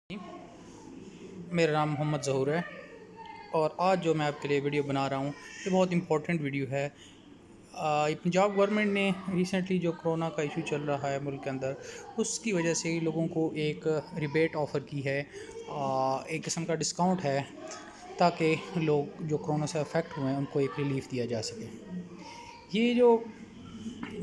मेरा नाम मोहम्मद ज़हूर है और आज जो मैं आपके लिए वीडियो बना रहा हूँ ये बहुत इम्पोर्टेंट वीडियो है। पंजाब गवर्नमेंट ने रिसेंटली जो कोरोना का इशू चल रहा है मुल्क के अंदर, उसकी वजह से लोगों को एक रिबेट ऑफ़र की है। एक किस्म का डिस्काउंट है ताकि लोग जो कोरोना से अफेक्ट हुए हैं उनको एक रिलीफ़ दिया जा सके। ये जो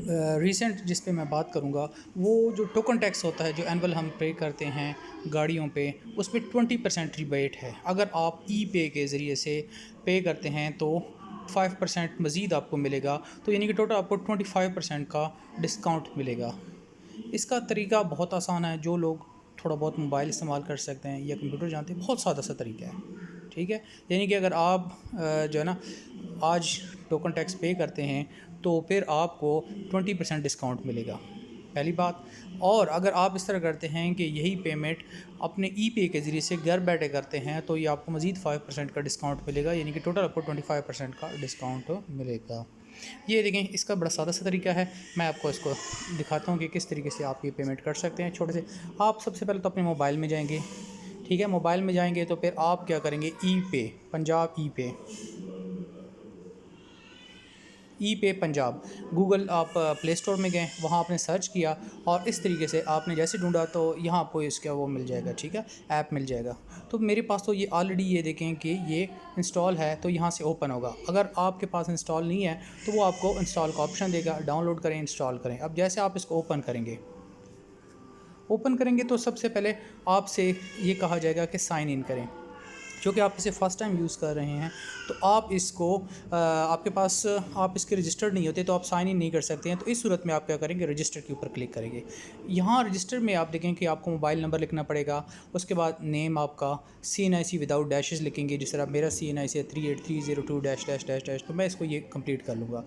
रीसेंट जिस पे मैं बात करूँगा वो जो टोकन टैक्स होता है जो एनुअल हम पे करते हैं गाड़ियों पे, उस पे 20% रिबेट है। अगर आप ई पे के ज़रिए से पे करते हैं तो 5% मज़ीद आपको मिलेगा, तो यानी कि टोटल आपको 25% का डिस्काउंट मिलेगा। इसका तरीका बहुत आसान है। जो लोग थोड़ा बहुत मोबाइल इस्तेमाल कर सकते हैं या कंप्यूटर जानते हैं, बहुत सादा सा तरीका है। ठीक है, यानी कि अगर आप जो है ना आज टोकन टैक्स पे करते हैं तो फिर आपको 20% डिस्काउंट मिलेगा, पहली बात। और अगर आप इस तरह करते हैं कि यही पेमेंट अपने ई पे के ज़रिए से घर बैठे करते हैं तो ये आपको मज़ीद 5% का डिस्काउंट मिलेगा, यानी कि टोटल आपको 25% का डिस्काउंट मिलेगा। ये देखें, इसका बड़ा सादा सा तरीका है। मैं आपको इसको दिखाता हूँ कि किस तरीके से आप ये पेमेंट कर सकते हैं। छोटे से आप सबसे पहले तो अपने मोबाइल में जाएंगे। ठीक है, मोबाइल में जाएंगे तो फिर आप क्या करेंगे, ई पे पंजाब, ई पे पंजाब, गूगल आप प्ले स्टोर में गए, वहाँ आपने सर्च किया और इस तरीके से आपने जैसे ढूंढा तो यहाँ आपको इसका वो मिल जाएगा। ठीक है, ऐप मिल जाएगा। तो मेरे पास तो ये ऑलरेडी ये देखें कि ये इंस्टॉल है, तो यहाँ से ओपन होगा। अगर आपके पास इंस्टॉल नहीं है तो वो आपको इंस्टॉल का ऑप्शन देगा, डाउनलोड करें, इंस्टॉल करें। अब जैसे आप इसको ओपन करेंगे तो सबसे पहले आपसे ये कहा जाएगा कि साइन इन करें। क्योंकि आप इसे फ़र्स्ट टाइम यूज़ कर रहे हैं तो आप इसको आपके पास आप इसके रजिस्टर्ड नहीं होते तो आप साइन इन नहीं कर सकते हैं। तो इस सूरत में आप क्या करेंगे, रजिस्टर के ऊपर क्लिक करेंगे। यहाँ रजिस्टर में आप देखें कि आपको मोबाइल नंबर लिखना पड़ेगा। उसके बाद नेम आपका CNIC विदाउट डैशेस लिखेंगे, जिस तरह मेरा CNIC है 38302 डैश डैश डैश डैश। तो मैं इसको ये कंप्लीट कर लूँगा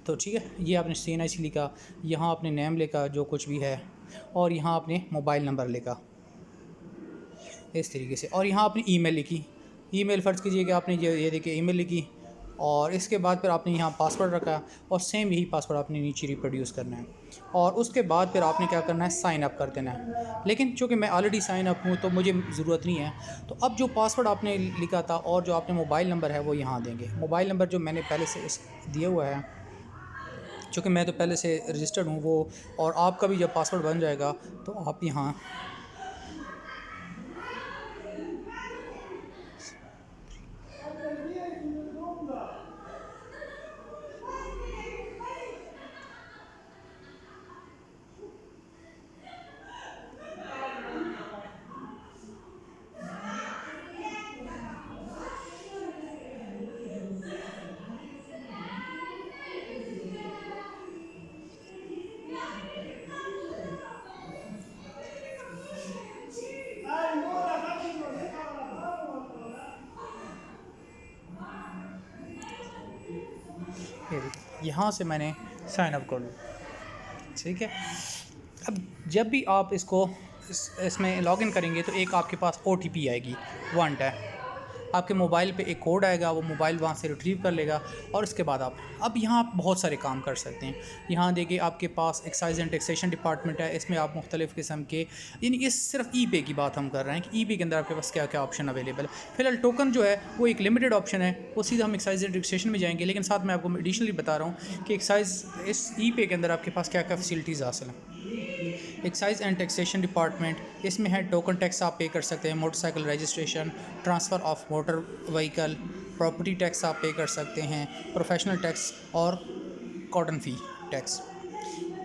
तो ठीक है, ये आपने CNIC लिखा, यहाँ आपने नेम लिखा जो कुछ भी है, और यहाँ आपने मोबाइल नंबर लिखा इस तरीके से, और यहाँ आपने ईमेल लिखी। ईमेल फ़र्ज़ कीजिए कि आपने ये देखिए ईमेल लिखी, और इसके बाद फिर आपने यहाँ पासवर्ड रखा और सेम यही पासवर्ड आपने नीचे रिप्रोड्यूस करना है। और उसके बाद फिर आपने क्या करना है, साइन अप कर देना है। लेकिन चूँकि मैं ऑलरेडी साइन अप हूँ तो मुझे ज़रूरत नहीं है। तो अब जो पासवर्ड आपने लिखा था और जो आपने मोबाइल नंबर है वो यहाँ देंगे। मोबाइल नंबर जो मैंने पहले से दिया हुआ है, चूँकि मैं तो पहले से रजिस्टर्ड हूँ वो, और आपका भी जब पासवर्ड बन जाएगा तो आप यहाँ यहाँ से मैंने साइन अप कर लूँ। ठीक है, अब जब भी आप इसको इसमें लॉगिन करेंगे तो एक आपके पास OTP आएगी, वन टाइम आपके मोबाइल पे एक कोड आएगा, वो मोबाइल वहाँ से रिट्रीव कर लेगा। और उसके बाद अब यहाँ आप बहुत सारे काम कर सकते हैं। यहाँ देखिए आपके पास एक्साइज एंड टैक्सेशन डिपार्टमेंट है, इसमें आप मुख्तलिफ़ किस्म के, यानी कि सिर्फ ई पे की बात हम कर रहे हैं कि ई पे के अंदर आपके पास क्या क्या ऑप्शन अवेलेबल है। फिलहाल टोकन जो है वो एक लिमिटेड ऑप्शन है, वो सीधा हम एक्साइज एंड टैक्सेशन में जाएंगे। लेकिन साथ में आपको एडिशनली बता रहा हूँ कि एक्साइज इस ई पे के अंदर आपके पास क्या क्या फैसिलिटीज़ हासिल हैं। एक्साइज एंड टैक्सेशन डिपार्टमेंट, इसमें है टोकन टैक्स आप पे कर सकते हैं, motorcycle registration, transfer of motor vehicle, property tax आप पे कर सकते हैं, प्रोफेशनल टैक्स और कॉटन फ़ी टैक्स।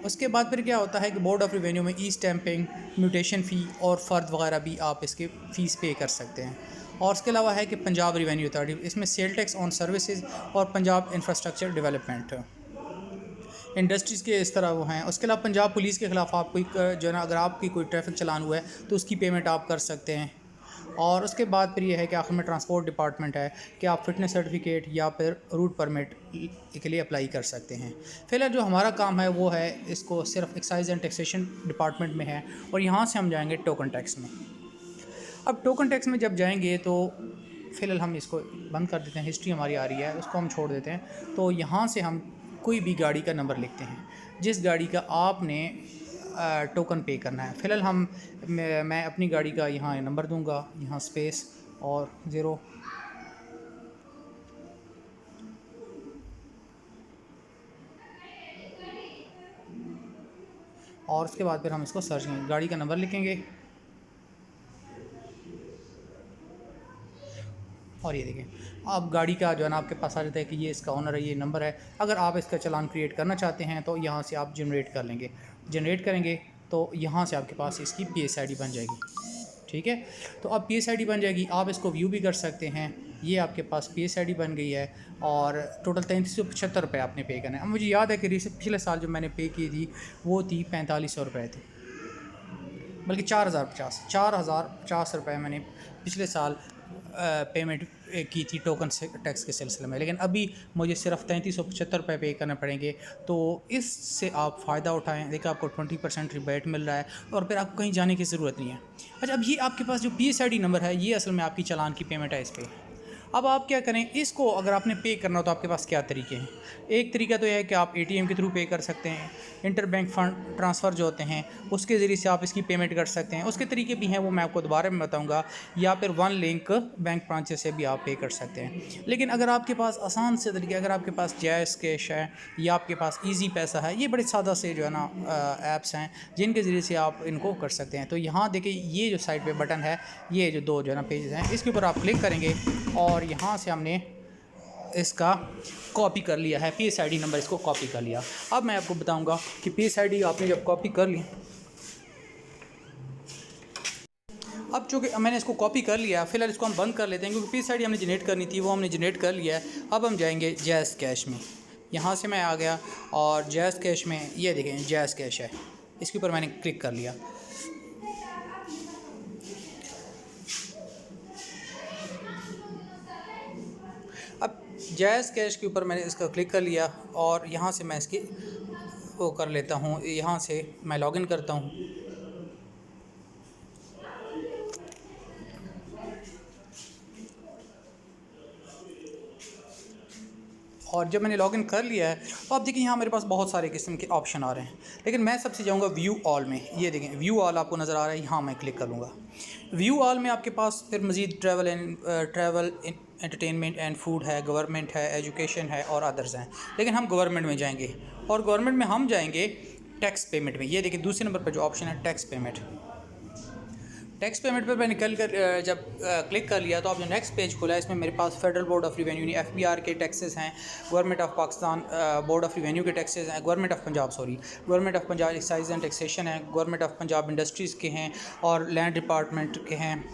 उसके बाद फिर क्या होता है कि बोर्ड ऑफ रेवेन्यू में ई स्टैंपिंग, म्यूटेशन फ़ी और फ़र्द वगैरह भी आप इसके फ़ीस पे कर सकते हैं। और उसके अलावा है कि पंजाब रेवेन्यू अथॉरिटी, इसमें सेल टैक्स ऑन सर्विसेज और पंजाब इंफ्रास्ट्रक्चर डेवलपमेंट इंडस्ट्रीज़ के इस तरह वो हैं। उसके अलावा पंजाब पुलिस के ख़िलाफ़ आप कोई जो है ना, अगर आपकी कोई ट्रैफिक चलान हुआ है तो उसकी पेमेंट आप कर सकते हैं। और उसके बाद फिर ये है कि आखिर में ट्रांसपोर्ट डिपार्टमेंट है कि आप फिटनेस सर्टिफिकेट या फिर रूट परमिट के लिए अप्लाई कर सकते हैं। फिलहाल जो हमारा काम है वो है, इसको सिर्फ एक्साइज एंड टैक्सेशन डिपार्टमेंट में है, और यहाँ से हम जाएंगे टोकन टैक्स में। अब टोकन टैक्स में जब जाएंगे तो फ़िलहाल हम इसको बंद कर देते हैं, हिस्ट्री हमारी आ रही है उसको हम छोड़ देते हैं। तो यहाँ से हम कोई भी गाड़ी का नंबर लिखते हैं, जिस गाड़ी का आपने टोकन पे करना है। फ़िलहाल मैं अपनी गाड़ी का यहाँ नंबर दूंगा, यहाँ स्पेस और 0, और उसके बाद फिर हम इसको सर्च करेंगे, गाड़ी का नंबर लिखेंगे और ये देखें अब गाड़ी का जो है ना आपके पास आ जाता है कि ये इसका ओनर है, ये नंबर है। अगर आप इसका चालान क्रिएट करना चाहते हैं तो यहाँ से आप जनरेट कर लेंगे, जनरेट करेंगे तो यहाँ से आपके पास इसकी PSID बन जाएगी। ठीक है, तो अब PSID बन जाएगी, आप इसको व्यू भी कर सकते हैं। ये आपके पास PSID बन गई है और टोटल 3375 रुपये आपने पे करना है। अब मुझे याद है कि पिछले साल जो मैंने पे की थी वो थी 4500 रुपये थी, बल्कि 4050 रुपये मैंने पिछले साल पेमेंट की थी टोकन से टैक्स के सिलसिले में, लेकिन अभी मुझे सिर्फ 3375 रुपये पे करने पड़ेंगे। तो इससे आप फ़ायदा उठाएं, देखिए आपको 20% रिबेट मिल रहा है और फिर आपको कहीं जाने की ज़रूरत नहीं है। अच्छा, अब ये आपके पास जो PSID नंबर है ये असल में आपकी चालान की पेमेंट है इस पर। अब आप क्या करें, इसको अगर आपने पे करना हो तो आपके पास क्या तरीके हैं। एक तरीका तो यह है कि आप ATM के थ्रू पे कर सकते हैं, इंटर बैंक फ़ंड ट्रांसफ़र जो होते हैं उसके ज़रिए से आप इसकी पेमेंट कर सकते हैं। उसके तरीके भी हैं, वो मैं आपको दोबारा में बताऊंगा, या फिर वन लिंक बैंक ब्रांचेस से भी आप पे कर सकते हैं। लेकिन अगर आपके पास आसान से तरीके, अगर आपके पास जैज़ कैश है या आपके पास ईजी पैसा है, ये बड़े सादा से जो है ना ऐप्स हैं जिनके ज़रिए से आप इनको कर सकते हैं। तो यहाँ देखिए ये जो साइड पे बटन है, ये जो दो जो है ना पेजेस हैं, इसके ऊपर आप क्लिक करेंगे और यहाँ से हमने इसका कॉपी कर लिया है, PSID नंबर इसको कॉपी कर लिया। अब मैं आपको बताऊंगा कि PSID आपने जब कॉपी कर ली, अब चूँकि मैंने इसको कॉपी कर लिया, फ़िलहाल इसको हम बंद कर लेते हैं क्योंकि PSID हमने जनरेट करनी थी वो हमने जनरेट कर लिया है। अब हम जाएंगे जैज़ कैश में, यहाँ से मैं आ गया और जैज़ कैश में ये देखें जैज़ कैश है, इसके ऊपर मैंने क्लिक कर लिया। अब जैज़ कैश के ऊपर मैंने इसका क्लिक कर लिया और यहाँ से मैं इसकी वो कर लेता हूँ, यहाँ से मैं लॉगिन करता हूँ। और जब मैंने लॉगिन कर लिया है तो आप देखिए यहाँ मेरे पास बहुत सारे किस्म के ऑप्शन आ रहे हैं, लेकिन मैं सबसे जाऊँगा व्यू ऑल में। ये देखें व्यू ऑल आपको नज़र आ रहा है, यहाँ मैं क्लिक करूँगा। व्यू ऑल में आपके पास फिर मज़ीद ट्रैवल एंटरटेनमेंट एंड फूड है, गवर्नमेंट है, एजुकेशन है और अदर्स हैं। लेकिन हम गवर्नमेंट में जाएंगे और गवर्नमेंट में हम जाएंगे टैक्स पेमेंट में। ये देखिए दूसरे नंबर पर जो ऑप्शन है टैक्स पेमेंट। टैक्स पेमेंट पर मैंने जब क्लिक कर लिया तो आप जो नेक्स्ट पेज खुला है इसमें मेरे पास federal board of revenue FBR के टैक्सेस हैं, government of Pakistan board of revenue के टैक्सेस हैं, government of Punjab excise and taxation है, गवर्नमेंट ऑफ पंजाब इंडस्ट्रीज़ के हैं और लैंड डिपार्टमेंट के हैं।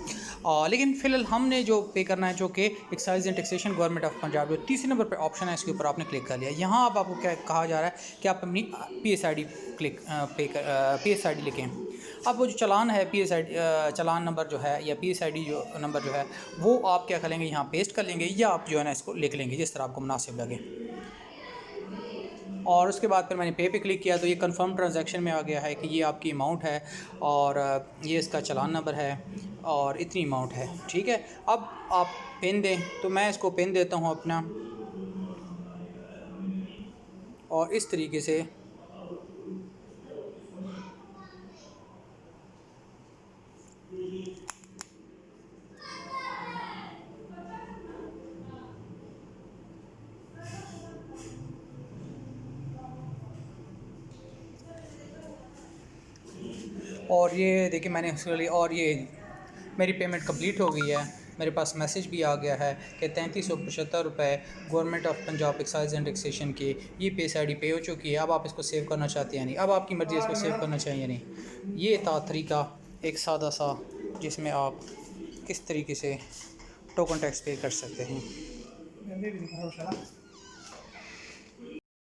लेकिन फ़िलहाल हमने जो पे करना है जो कि excise and taxation government of Punjab, जो तीसरे नंबर पर ऑप्शन है इसके ऊपर आपने क्लिक कर लिया। यहाँ अब आपको क्या कहा जा रहा है कि आप अपनी PSID लिखें। अब वो जो चालान है PSID चालान नंबर जो है या PSID जो नंबर जो है वो आप क्या करेंगे, यहाँ पेस्ट कर लेंगे या आप जो है ना इसको लिख लेंगे जिस तरह आपको मुनासिब लगे। और उसके बाद फिर मैंने पे क्लिक किया तो ये कंफर्म ट्रांजैक्शन में आ गया है कि ये आपकी अमाउंट है और ये इसका चालान नंबर है और इतनी अमाउंट है। ठीक है, अब आप पिन दें, तो मैं इसको पिन देता हूँ अपना और इस तरीके से और ये देखिए मैंने इसके लिए और ये मेरी पेमेंट कंप्लीट हो गई है। मेरे पास मैसेज भी आ गया है कि 3375 रुपये government of Punjab excise and taxation के ये PSID पे हो चुकी है। अब आप इसको सेव करना चाहते हैं नहीं, अब आपकी मर्ज़ी इसको सेव करना चाहिए नहीं। ये था तरीका एक सादा सा जिसमें आप किस तरीके से टोकन टैक्स पे कर सकते हैं।